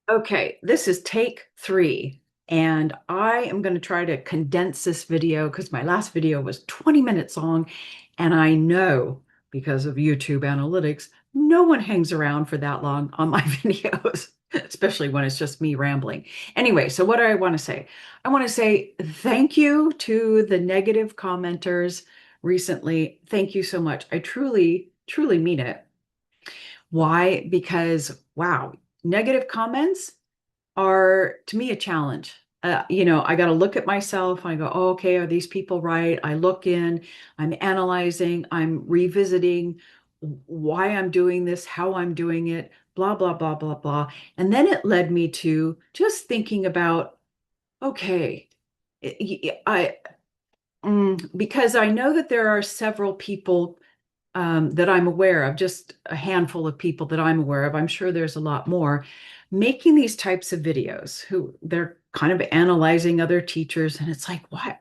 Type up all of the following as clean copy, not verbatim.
Okay, this is take three, and I am going to try to condense this video because my last video was 20 minutes long, and I know because of YouTube analytics, no one hangs around for that long on my videos, especially when it's just me rambling. Anyway, so what do I want to say? I want to say thank you to the negative commenters recently. Thank you so much. I truly, truly mean it. Why? Because, wow, negative comments are to me a challenge. I got to look at myself. I go, oh, okay, are these people right? I look in, I'm analyzing, I'm revisiting why I'm doing this, how I'm doing it, blah, blah, blah, blah, blah. And then it led me to just thinking about, okay, I, because I know that there are several people that I'm aware of, just a handful of people that I'm aware of. I'm sure there's a lot more making these types of videos who they're kind of analyzing other teachers. And it's like, why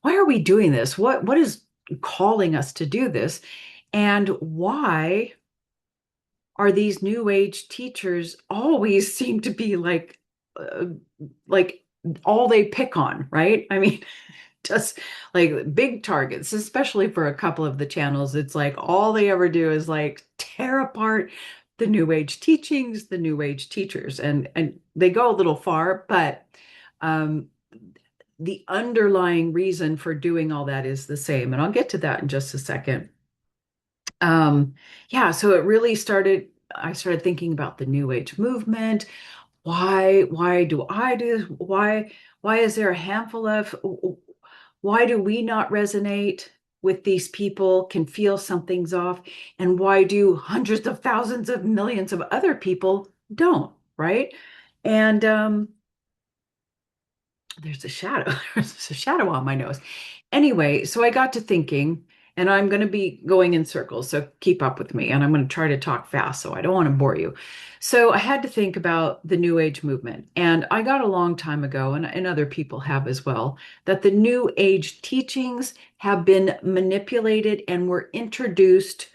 are we doing this? What is calling us to do this? And why are these new age teachers always seem to be uh, like all they pick on, right? I mean, just like big targets, especially for a couple of the channels. It's like all they ever do is like tear apart the new age teachings, the new age teachers, and they go a little far, but um, the underlying reason for doing all that is the same. And I'll get to that in just a second. Um, yeah, so it really started. I started thinking about the new age movement. Why do I do this? Why is there a handful of why do we not resonate with these people, can feel something's off, and why do hundreds of thousands of millions of other people don't, right? And there's a shadow. There's a shadow on my nose. Anyway, so I got to thinking, and I'm going to be going in circles, so keep up with me. And I'm going to try to talk fast, so I don't want to bore you. So I had to think about the New Age movement. And I got a long time ago, and other people have as well, that the New Age teachings have been manipulated and were introduced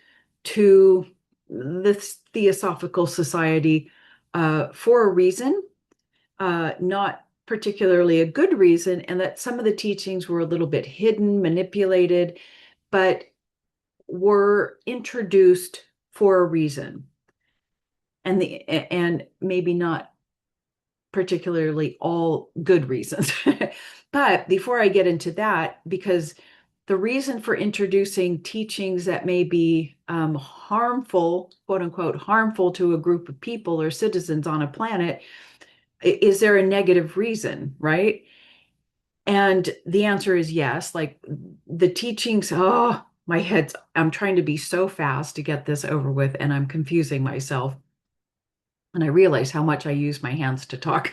to the Theosophical Society for a reason, not particularly a good reason, and that some of the teachings were a little bit hidden, manipulated, but were introduced for a reason, and maybe not particularly all good reasons. But before I get into that, because the reason for introducing teachings that may be harmful, quote unquote, harmful to a group of people or citizens on a planet, is there a negative reason, right? And the answer is yes. Like the teachings, oh, my head's, I'm trying to be so fast to get this over with, and I'm confusing myself. And I realize how much I use my hands to talk.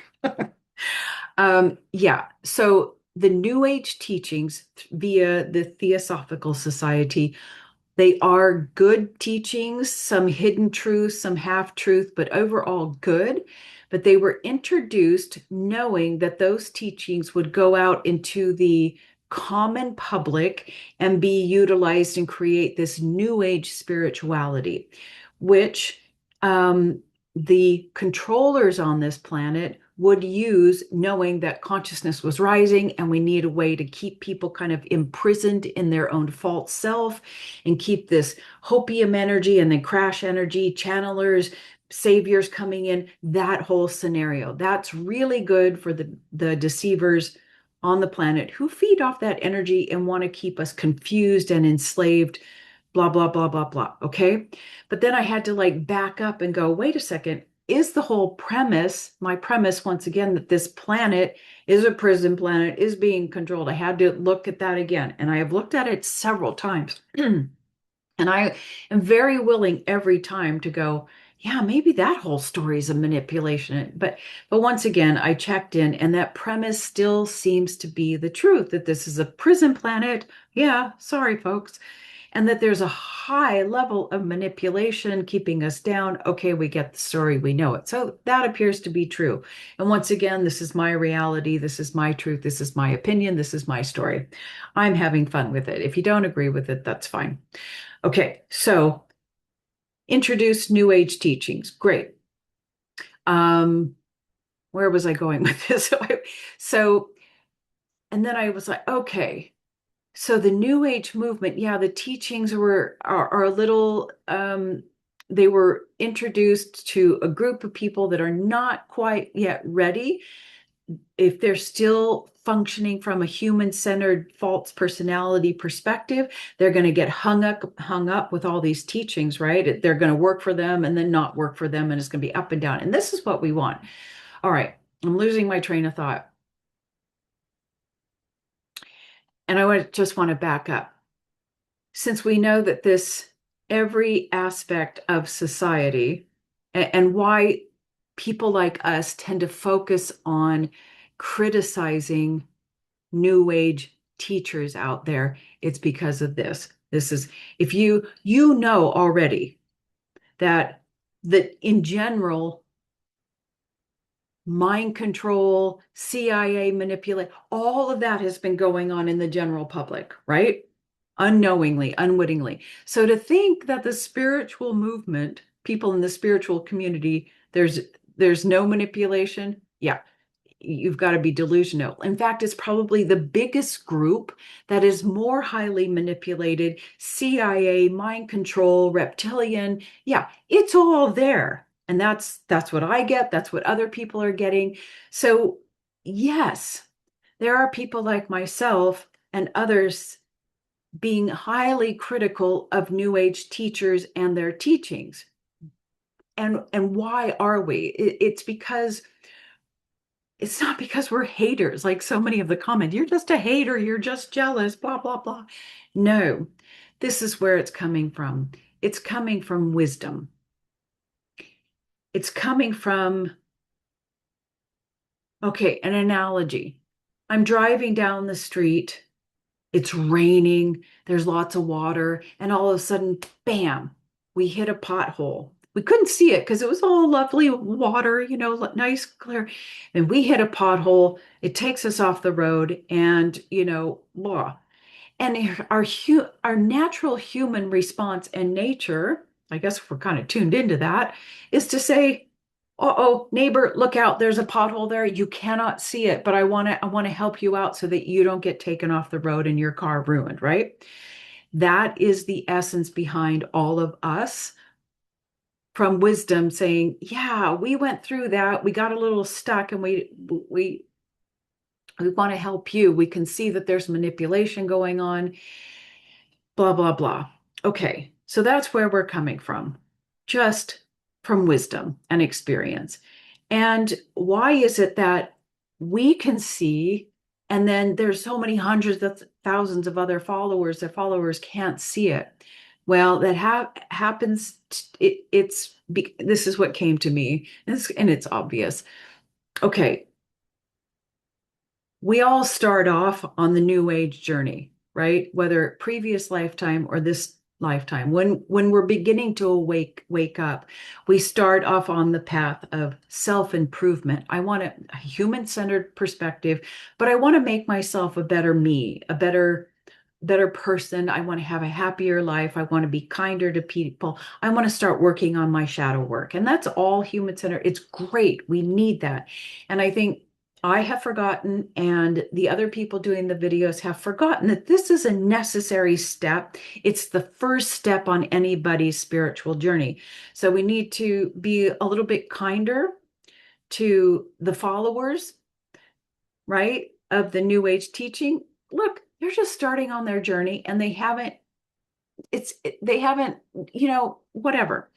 Yeah. So the New Age teachings via the Theosophical Society, they are good teachings, some hidden truth, some half truth, but overall good. But they were introduced knowing that those teachings would go out into the common public and be utilized and create this new age spirituality, which the controllers on this planet would use, knowing that consciousness was rising and we need a way to keep people kind of imprisoned in their own false self and keep this hopium energy and then crash energy, channelers, saviors coming in, that whole scenario. That's really good for the deceivers on the planet who feed off that energy and want to keep us confused and enslaved, blah, blah, blah, blah, blah. Okay. But then I had to like back up and go, wait a second. Is the whole premise, my premise, once again, that this planet is a prison planet, is being controlled? I had to look at that again. And I have looked at it several times. And I am very willing every time to go, yeah, maybe that whole story is a manipulation. But once again, I checked in, and that premise still seems to be the truth that this is a prison planet. Yeah, sorry, folks. And that there's a high level of manipulation keeping us down. Okay, we get the story, we know it. So that appears to be true. And once again, this is my reality. This is my truth. This is my opinion. This is my story. I'm having fun with it. If you don't agree with it, that's fine. Okay, so introduce New Age teachings. Great. Um, where was I going with this? So, and then I was like, okay, so the New Age movement, yeah, the teachings are a little they were introduced to a group of people that are not quite yet ready. If they're still functioning from a human-centered false personality perspective, they're going to get hung up with all these teachings, right? They're going to work for them and then not work for them, and it's going to be up and down. And this is what we want. All right, I'm losing my train of thought. And just want to back up. Since we know that every aspect of society and why people like us tend to focus on criticizing new age teachers out there, it's because of this. This is, if you know already that in general, mind control, CIA manipulate, all of that has been going on in the general public, right? Unknowingly, unwittingly. So to think that the spiritual movement, people in the spiritual community, there's no manipulation, yeah, you've got to be delusional. In fact, it's probably the biggest group that is more highly manipulated, CIA, mind control, reptilian. Yeah, it's all there. And that's what I get, that's what other people are getting. So, yes, there are people like myself and others being highly critical of New Age teachers and their teachings. And why are we? It's not because we're haters, like so many of the comments. You're just a hater, you're just jealous, blah, blah, blah. No, this is where it's coming from. It's coming from wisdom. It's coming from, okay, an analogy. I'm driving down the street, it's raining, there's lots of water, and all of a sudden, bam, we hit a pothole. We couldn't see it because it was all lovely water, nice, clear. And we hit a pothole. It takes us off the road, and, blah. And our natural human response and nature, I guess we're kind of tuned into that, is to say, "Uh-oh, neighbor, look out, there's a pothole there. You cannot see it, but I want to help you out so that you don't get taken off the road and your car ruined," right? That is the essence behind all of us from wisdom saying, "Yeah, we went through that. We got a little stuck and we want to help you. We can see that there's manipulation going on, blah, blah, blah." Okay, so that's where we're coming from, just from wisdom and experience. And why is it that we can see, and then there's so many hundreds of thousands of other followers that followers can't see it? Well, that happens. This is what came to me, and it's obvious. Okay, we all start off on the new age journey, right? Whether previous lifetime or this lifetime. When we're beginning to wake up, we start off on the path of self-improvement. I want a human-centered perspective, but I want to make myself a better me, a better person. I want to have a happier life. I want to be kinder to people. I want to start working on my shadow work. And that's all human-centered. It's great. We need that. And I think I have forgotten, and the other people doing the videos have forgotten that this is a necessary step. It's the first step on anybody's spiritual journey. So we need to be a little bit kinder to the followers, right, of the New Age teaching. Look, they're just starting on their journey and they haven't, whatever.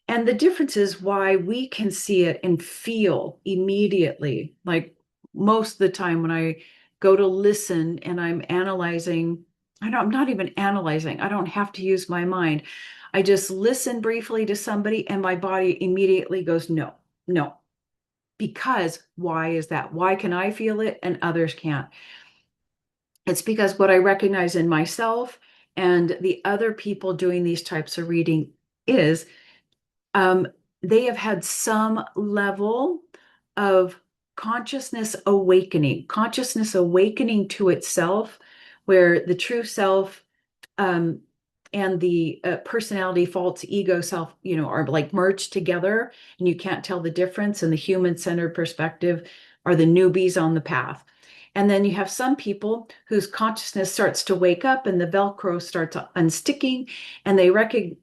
And the difference is why we can see it and feel immediately. Like most of the time when I go to listen and I'm analyzing, I'm not even analyzing. I don't have to use my mind. I just listen briefly to somebody and my body immediately goes, no, no. Because why is that? Why can I feel it and others can't? It's because what I recognize in myself and the other people doing these types of reading is um, they have had some level of consciousness awakening to itself, where the true self um, and the personality, false ego, self, are like merged together, and you can't tell the difference. And the human-centered perspective are the newbies on the path. And then you have some people whose consciousness starts to wake up and the Velcro starts unsticking, and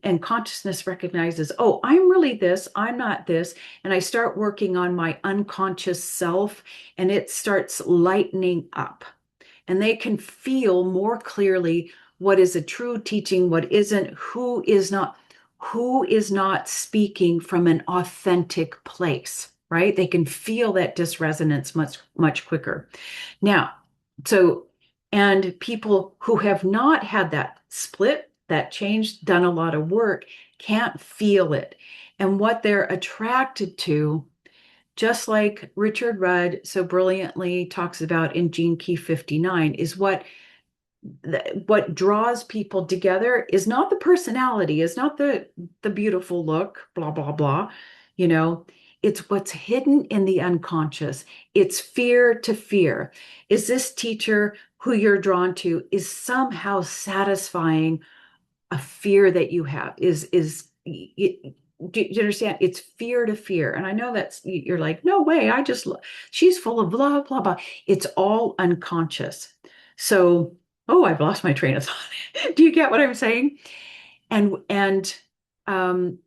and consciousness recognizes, oh, I'm really this, I'm not this. And I start working on my unconscious self, and it starts lightening up. And they can feel more clearly what is a true teaching, what isn't, who is not speaking from an authentic place, right? They can feel that dysresonance much, much quicker. Now, so, and people who have not had that split, that change, done a lot of work, can't feel it. And what they're attracted to, just like Richard Rudd so brilliantly talks about in Gene Key 59, is what draws people together is not the personality, is not the beautiful look, blah blah blah, you know. It's what's hidden in the unconscious. It's fear to fear. Is this teacher who you're drawn to is somehow satisfying a fear that you have? Do you understand? It's fear to fear. And I know you're like, no way, she's full of blah, blah, blah. It's all unconscious. So, oh, I've lost my train of thought. Do you get what I'm saying? And, um,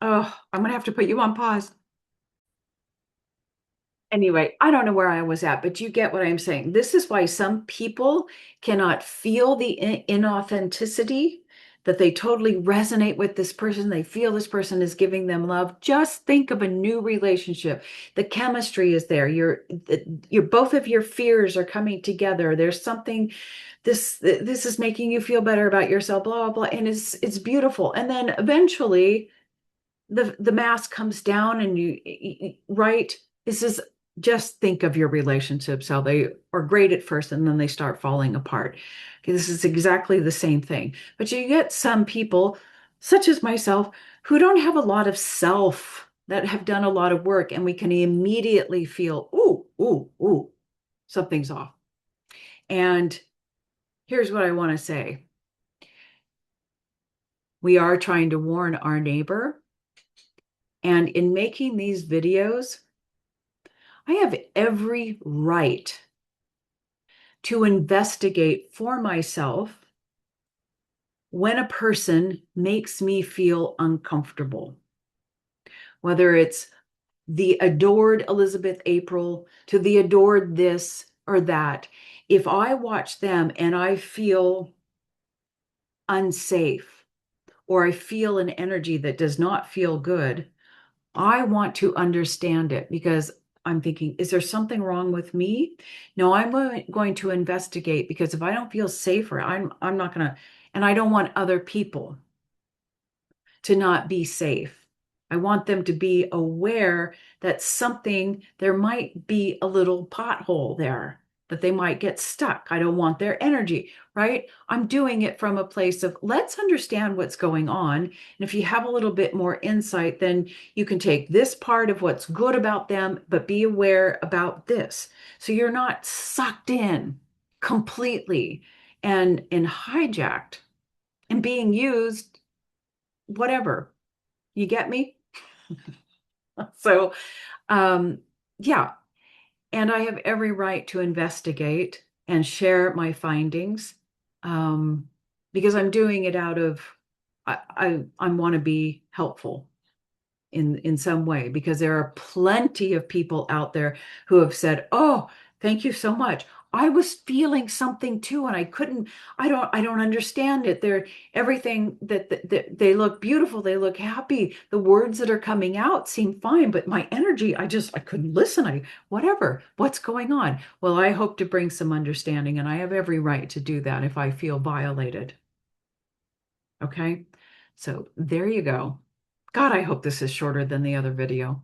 oh, I'm gonna have to put you on pause. Anyway, I don't know where I was at, but you get what I'm saying. This is why some people cannot feel the inauthenticity, that they totally resonate with this person. They feel this person is giving them love. Just think of a new relationship. The chemistry is there. You're both of your fears are coming together. There's something, this is making you feel better about yourself, blah, blah, blah. And it's beautiful. And then eventually the mask comes down and right? This is just think of your relationships, how they are great at first and then they start falling apart. Okay, this is exactly the same thing. But you get some people, such as myself, who don't have a lot of self, that have done a lot of work, and we can immediately feel, ooh, ooh, ooh, something's off. And here's what I want to say. We are trying to warn our neighbor. And in making these videos, I have every right to investigate for myself when a person makes me feel uncomfortable, whether it's the adored Elizabeth April to the adored this or that. If I watch them and I feel unsafe, or I feel an energy that does not feel good, I want to understand it, because I'm thinking, is there something wrong with me? No, I'm going to investigate, because if I don't feel safer, I'm not going to, and I don't want other people to not be safe. I want them to be aware that there might be a little pothole there, that they might get stuck. I don't want their energy, right? I'm doing it from a place of, let's understand what's going on. And if you have a little bit more insight, then you can take this part of what's good about them, but be aware about this. So you're not sucked in completely and hijacked and being used, whatever. You get me? So, um, yeah. And I have every right to investigate and share my findings, um, because I'm doing it out of, I want to be helpful in some way, because there are plenty of people out there who have said, oh, thank you so much, I was feeling something too, and I don't understand it. They're everything that they look beautiful, they look happy, the words that are coming out seem fine, but my energy, I couldn't listen. What's going on? Well, I hope to bring some understanding, and I have every right to do that if I feel violated. Okay, so there you go. God, I hope this is shorter than the other video.